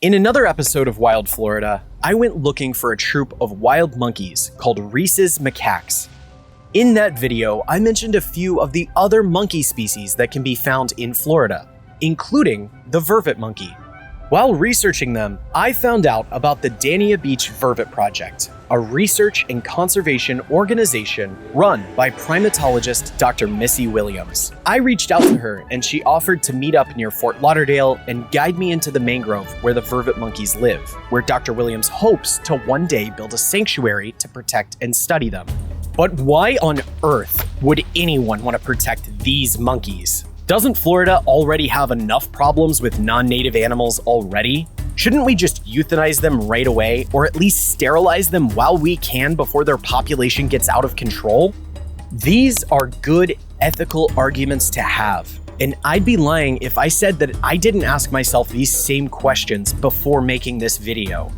In another episode of Wild Florida, I went looking for a troop of wild monkeys called Rhesus macaques. In that video, I mentioned a few of the other monkey species that can be found in Florida, including the vervet monkey. While researching them, I found out about the Dania Beach Vervet Project, a research and conservation organization run by primatologist Dr. Missy Williams. I reached out to her and she offered to meet up near Fort Lauderdale and guide me into the mangrove where the vervet monkeys live, where Dr. Williams hopes to one day build a sanctuary to protect and study them. But why on earth would anyone want to protect these monkeys? Doesn't Florida already have enough problems with non-native animals already? Shouldn't we just euthanize them right away, or at least sterilize them while we can before their population gets out of control? These are good ethical arguments to have, and I'd be lying if I said that I didn't ask myself these same questions before making this video.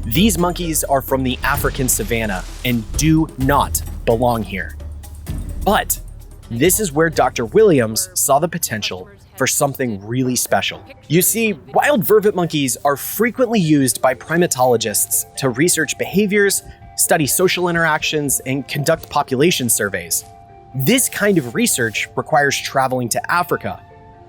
These monkeys are from the African savanna and do not belong here. But this is where Dr. Williams saw the potential for something really special. You see, wild vervet monkeys are frequently used by primatologists to research behaviors, study social interactions, and conduct population surveys. This kind of research requires traveling to Africa,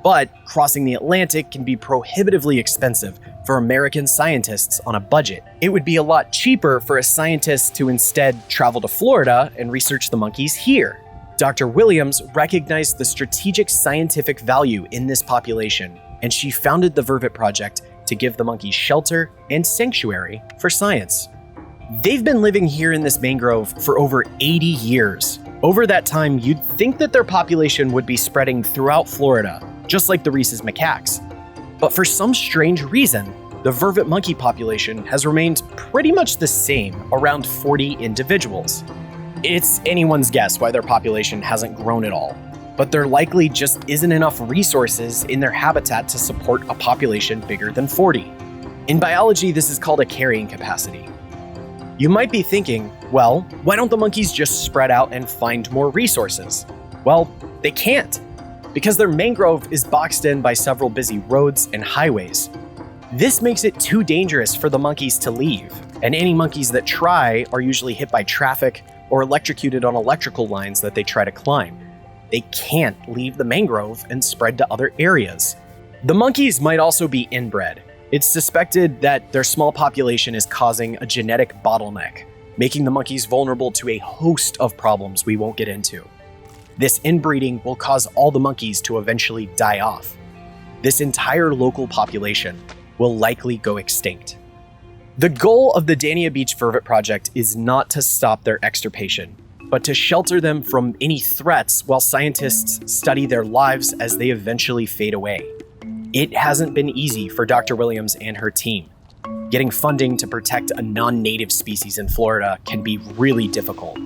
but crossing the Atlantic can be prohibitively expensive for American scientists on a budget. It would be a lot cheaper for a scientist to instead travel to Florida and research the monkeys here. Dr. Williams recognized the strategic scientific value in this population, and she founded the Vervet Project to give the monkeys shelter and sanctuary for science. They've been living here in this mangrove for over 80 years. Over that time, you'd think that their population would be spreading throughout Florida, just like the Rhesus macaques. But for some strange reason, the vervet monkey population has remained pretty much the same, around 40 individuals. It's anyone's guess why their population hasn't grown at all, but there likely just isn't enough resources in their habitat to support a population bigger than 40. In biology, this is called a carrying capacity. You might be thinking, well, why don't the monkeys just spread out and find more resources? Well, they can't, because their mangrove is boxed in by several busy roads and highways. This makes it too dangerous for the monkeys to leave, and any monkeys that try are usually hit by traffic or electrocuted on electrical lines that they try to climb. They can't leave the mangrove and spread to other areas. The monkeys might also be inbred. It's suspected that their small population is causing a genetic bottleneck, making the monkeys vulnerable to a host of problems we won't get into. This inbreeding will cause all the monkeys to eventually die off. This entire local population will likely go extinct. The goal of the Dania Beach Vervet Project is not to stop their extirpation, but to shelter them from any threats while scientists study their lives as they eventually fade away. It hasn't been easy for Dr. Williams and her team. Getting funding to protect a non-native species in Florida can be really difficult.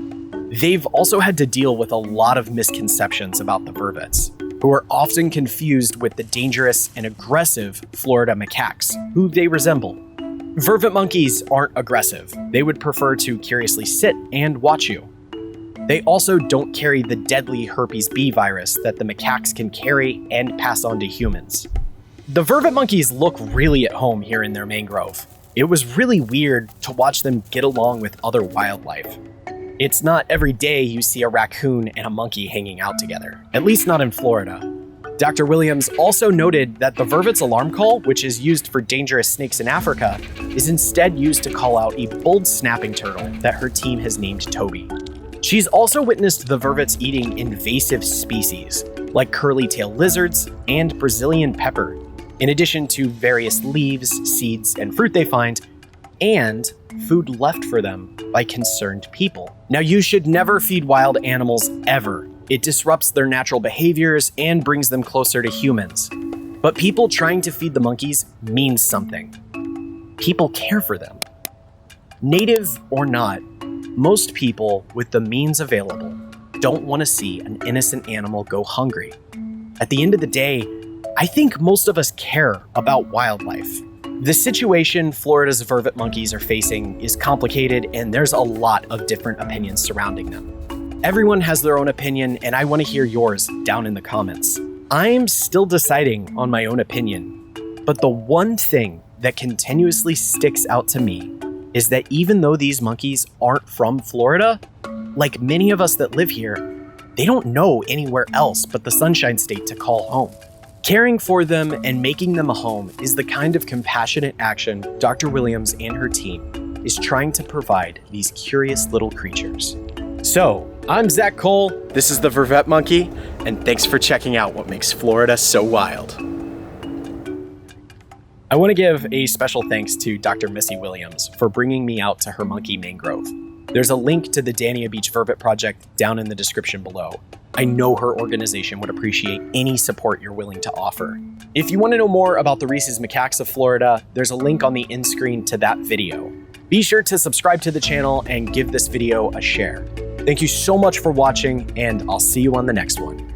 They've also had to deal with a lot of misconceptions about the vervets, who are often confused with the dangerous and aggressive Florida macaques, who they resemble. Vervet monkeys aren't aggressive. They would prefer to curiously sit and watch you. They also don't carry the deadly herpes B virus that the macaques can carry and pass on to humans. The vervet monkeys look really at home here in their mangrove. It was really weird to watch them get along with other wildlife. It's not every day you see a raccoon and a monkey hanging out together, at least not in Florida. Dr. Williams also noted that the vervet's alarm call, which is used for dangerous snakes in Africa, is instead used to call out a bold snapping turtle that her team has named Toby. She's also witnessed the vervets eating invasive species, like curly-tailed lizards and Brazilian pepper, in addition to various leaves, seeds, and fruit they find, and food left for them by concerned people. Now, you should never feed wild animals ever. It disrupts their natural behaviors and brings them closer to humans. But people trying to feed the monkeys means something. People care for them. Native or not, most people with the means available don't want to see an innocent animal go hungry. At the end of the day, I think most of us care about wildlife. The situation Florida's vervet monkeys are facing is complicated, and there's a lot of different opinions surrounding them. Everyone has their own opinion, and I want to hear yours down in the comments. I'm still deciding on my own opinion, but the one thing that continuously sticks out to me is that even though these monkeys aren't from Florida, like many of us that live here, they don't know anywhere else but the Sunshine State to call home. Caring for them and making them a home is the kind of compassionate action Dr. Williams and her team is trying to provide these curious little creatures. So, I'm Zak Cole, this is the Vervet Monkey, and thanks for checking out what makes Florida so wild. I want to give a special thanks to Dr. Missy Williams for bringing me out to her monkey mangrove. There's a link to the Dania Beach Vervet Project down in the description below. I know her organization would appreciate any support you're willing to offer. If you want to know more about the Rhesus macaques of Florida, there's a link on the end screen to that video. Be sure to subscribe to the channel and give this video a share. Thank you so much for watching, and I'll see you on the next one.